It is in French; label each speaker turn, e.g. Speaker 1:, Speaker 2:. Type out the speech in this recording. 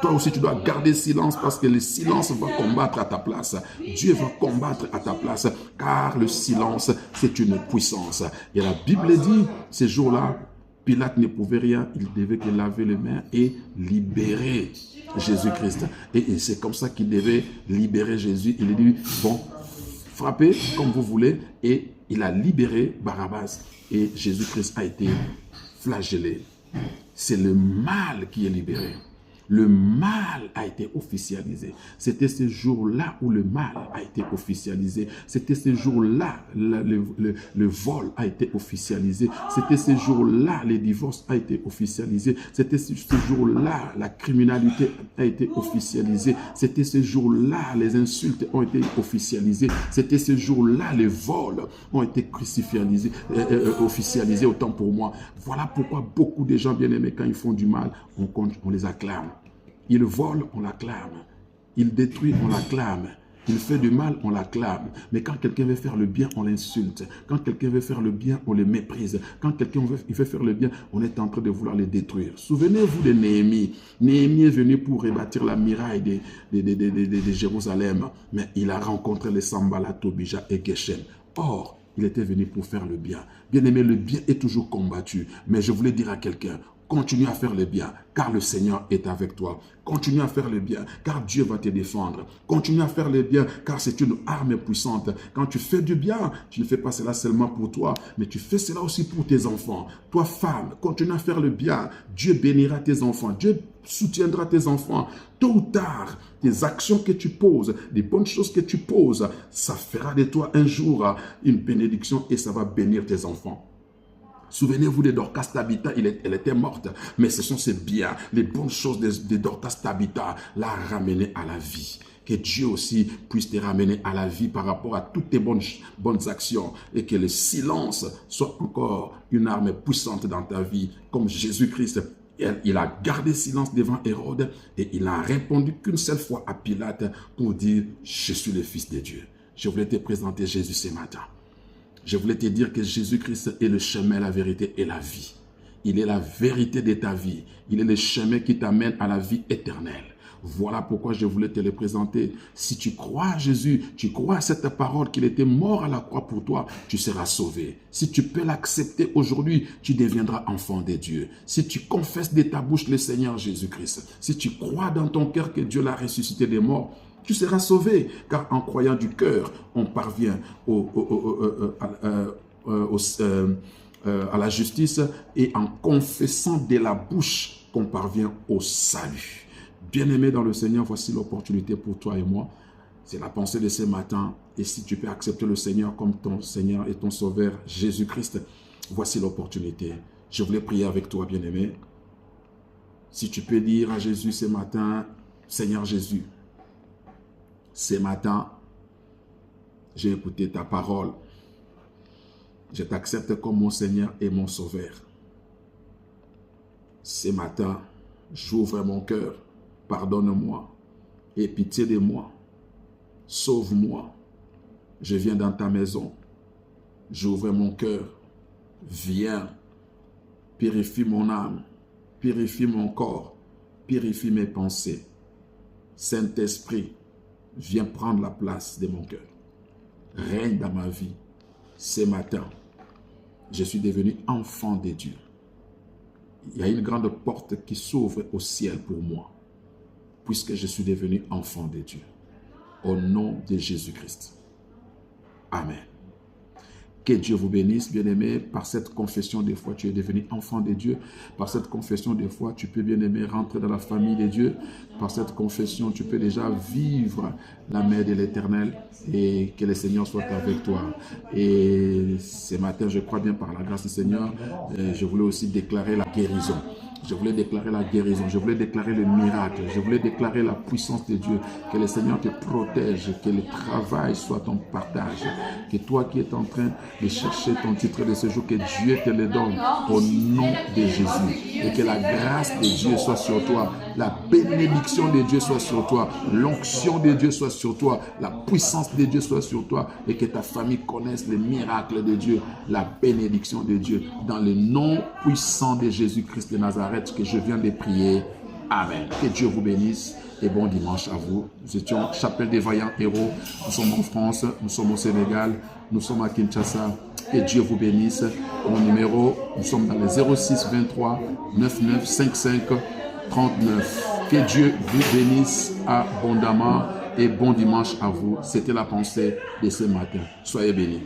Speaker 1: Toi aussi, tu dois garder silence parce que le silence va combattre à ta place. Dieu va combattre à ta place car le silence, c'est une puissance. Et la Bible dit, ces jours-là, Pilate ne pouvait rien, il devait que laver les mains et libérer Jésus-Christ. Et c'est comme ça qu'il devait libérer Jésus. Il lui dit, bon, frappez comme vous voulez. Et il a libéré Barabbas. Et Jésus-Christ a été flagellé. C'est le mal qui est libéré. Le mal a été officialisé. C'était ce jour-là où le mal a été officialisé. C'était ce jour-là le vol a été officialisé. C'était ce jour-là le divorce a été officialisé. C'était ce jour-là la criminalité a été officialisée. C'était ce jour-là les insultes ont été officialisées. C'était ce jour-là les vols ont été officialisés autant pour moi. Voilà pourquoi beaucoup de gens bien-aimés, quand ils font du mal, on les acclame. Il vole, on l'acclame. Il détruit, on l'acclame. Il fait du mal, on l'acclame. Mais quand quelqu'un veut faire le bien, on l'insulte. Quand quelqu'un veut faire le bien, on le méprise. Quand quelqu'un veut faire le bien, on est en train de vouloir le détruire. Souvenez-vous de Néhémie. Néhémie est venu pour rebâtir la muraille de Jérusalem. Mais il a rencontré les Sanballat, Tobija et Geshem. Or, il était venu pour faire le bien. Bien aimé, le bien est toujours combattu. Mais je voulais dire à quelqu'un, continue à faire le bien, car le Seigneur est avec toi. Continue à faire le bien, car Dieu va te défendre. Continue à faire le bien, car c'est une arme puissante. Quand tu fais du bien, tu ne fais pas cela seulement pour toi, mais tu fais cela aussi pour tes enfants. Toi, femme, continue à faire le bien. Dieu bénira tes enfants. Dieu soutiendra tes enfants. Tôt ou tard, tes actions que tu poses, les bonnes choses que tu poses, ça fera de toi un jour une bénédiction et ça va bénir tes enfants. Souvenez-vous de Dorcas Tabitha, elle était morte, mais ce sont ces biens, les bonnes choses de Dorcas Tabitha l'a ramenée à la vie. Que Dieu aussi puisse te ramener à la vie par rapport à toutes tes bonnes actions et que le silence soit encore une arme puissante dans ta vie, comme Jésus-Christ. Il a gardé silence devant Hérode et il n'a répondu qu'une seule fois à Pilate pour dire « Je suis le Fils de Dieu ». Je voulais te présenter Jésus ce matin. Je voulais te dire que Jésus-Christ est le chemin, la vérité et la vie. Il est la vérité de ta vie. Il est le chemin qui t'amène à la vie éternelle. Voilà pourquoi je voulais te le présenter. Si tu crois à Jésus, tu crois à cette parole qu'il était mort à la croix pour toi, tu seras sauvé. Si tu peux l'accepter aujourd'hui, tu deviendras enfant de Dieu. Si tu confesses de ta bouche le Seigneur Jésus-Christ, si tu crois dans ton cœur que Dieu l'a ressuscité des morts, tu seras sauvé, car en croyant du cœur, on parvient à la justice et en confessant de la bouche qu'on parvient au salut. Bien-aimé dans le Seigneur, voici l'opportunité pour toi et moi. C'est la pensée de ce matin. Et si tu peux accepter le Seigneur comme ton Seigneur et ton Sauveur, Jésus-Christ, voici l'opportunité. Je voulais prier avec toi, bien-aimé. Si tu peux dire à Jésus ce matin, Seigneur Jésus, ce matin, j'ai écouté ta parole. Je t'accepte comme mon Seigneur et mon Sauveur. Ce matin, j'ouvre mon cœur. Pardonne-moi. Aie pitié de moi. Sauve-moi. Je viens dans ta maison. J'ouvre mon cœur. Viens. Purifie mon âme. Purifie mon corps. Purifie mes pensées. Saint-Esprit, viens prendre la place de mon cœur. Règne dans ma vie. Ce matin, je suis devenu enfant de Dieu. Il y a une grande porte qui s'ouvre au ciel pour moi, puisque je suis devenu enfant de Dieu. Au nom de Jésus-Christ. Amen. Que Dieu vous bénisse, bien-aimé. Par cette confession de foi, tu es devenu enfant de Dieu. Par cette confession de foi, tu peux, bien-aimé, rentrer dans la famille de Dieu. Par cette confession, tu peux déjà vivre la main de l'Éternel et que le Seigneur soit avec toi. Et ce matin, je crois bien par la grâce du Seigneur, je voulais aussi déclarer la guérison. Je voulais déclarer la guérison, je voulais déclarer le miracle, je voulais déclarer la puissance de Dieu, que le Seigneur te protège, que le travail soit ton partage, que toi qui es en train de chercher ton titre de séjour, que Dieu te le donne au nom de Jésus, et que la grâce de Dieu soit sur toi, la bénédiction de Dieu soit sur toi, l'onction de Dieu soit sur toi, la puissance de Dieu soit sur toi, et que ta famille connaisse les miracles de Dieu, la bénédiction de Dieu, dans le nom puissant de Jésus-Christ de Nazareth, que je viens de prier. Amen. Que Dieu vous bénisse et bon dimanche à vous. Nous étions Chapelle des Vaillants Héros. Nous sommes en France, nous sommes au Sénégal, nous sommes à Kinshasa. Que Dieu vous bénisse. Mon numéro, nous sommes dans les 06 23 99 55 39. Que Dieu vous bénisse abondamment et bon dimanche à vous. C'était la pensée de ce matin. Soyez bénis.